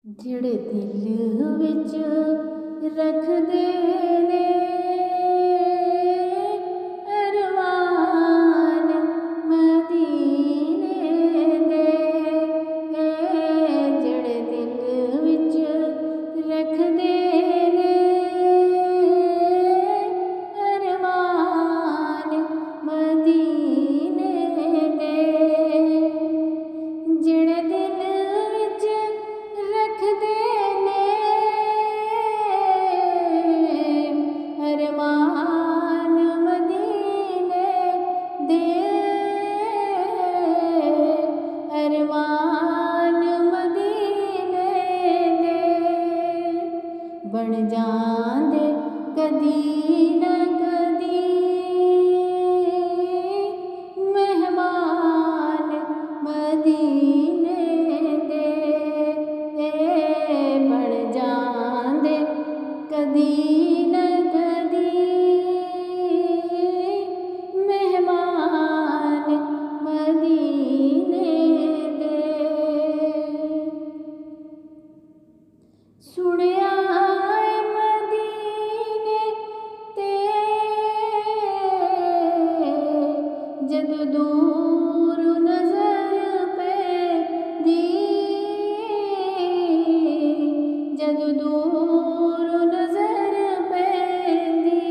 जिहड़े दिल विच रखदे ने अरमान मदीने दे, जिहड़े दिल विच रखदे ने अरमान मदीने दे, जिहड़े दिल विच रखदे ने अरमान मदीने दे, अरमान मदीने दे, बन जांदे कदी न कदी मेहमान मदीने दे, बन जांदे कदी न कदी मेहमान मदीने दे। सुनिया मदीने ते जदों दूर नजर पैंदी, जदों दूर नजर पैंदी,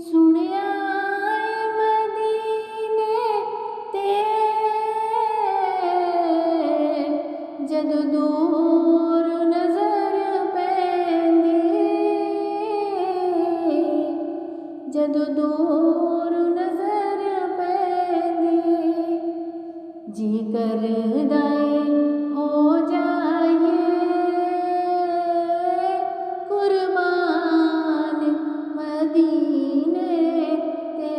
सुनिया मदीने ते जदों दूर नजर पैंदी, जदों दूर नजर पैंदी, जी करदा ऐ हो जाइए कुर्बान मदीने ते,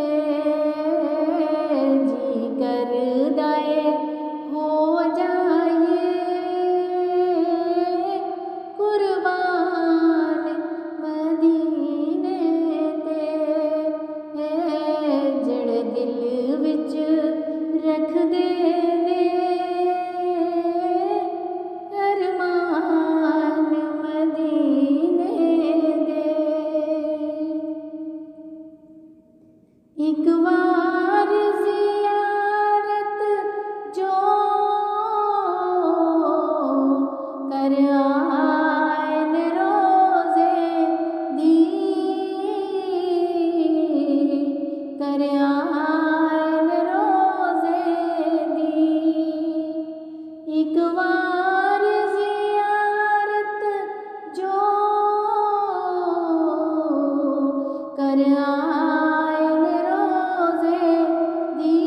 जी करदा ऐ हो जाइए कुर्बान मदीने ते, जिहड़े दिल विच रखदे ने अरमान मदीने दे। एक बार ज़ियारत जो कर आए न रोज़े दी, कर आए न रोज़े दी, एक बार ज़ियारत जो कर आए न रोज़े दी,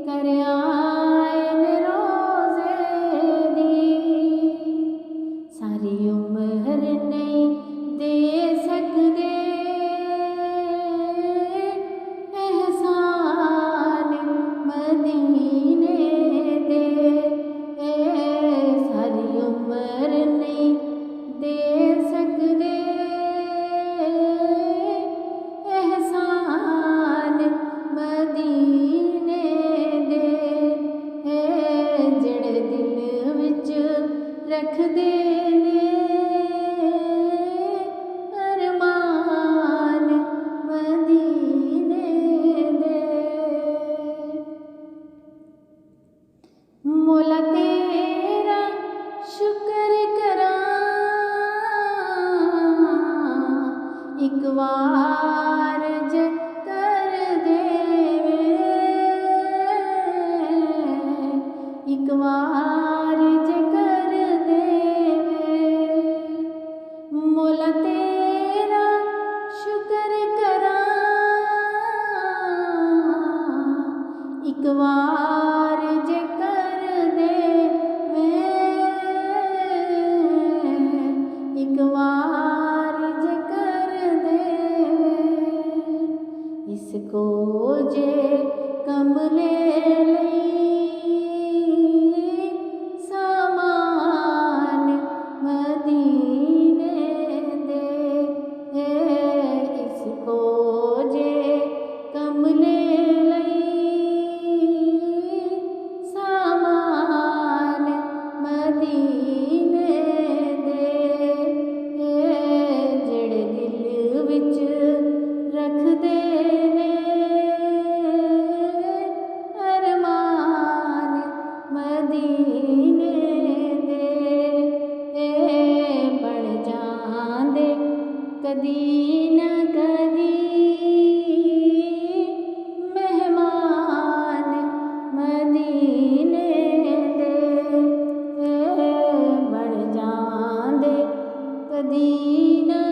कर आए न रोज़े दी, सारी उम्र नहीं दे सकदे एहसान मदीने दे, सारी उम्र नहीं दे सकदे एहसान मदीने दे, जिहड़े दिल विच रखदे ने अरमान मदीने दे। मौला तेरा शुक्र करां एक बार जे कर देवे, एक बार जे कर देवे, मौला तेरा शुक्र करां एक बार जे कर देवे, एक बार जे कर देवे, इसको जे कमले लई दीन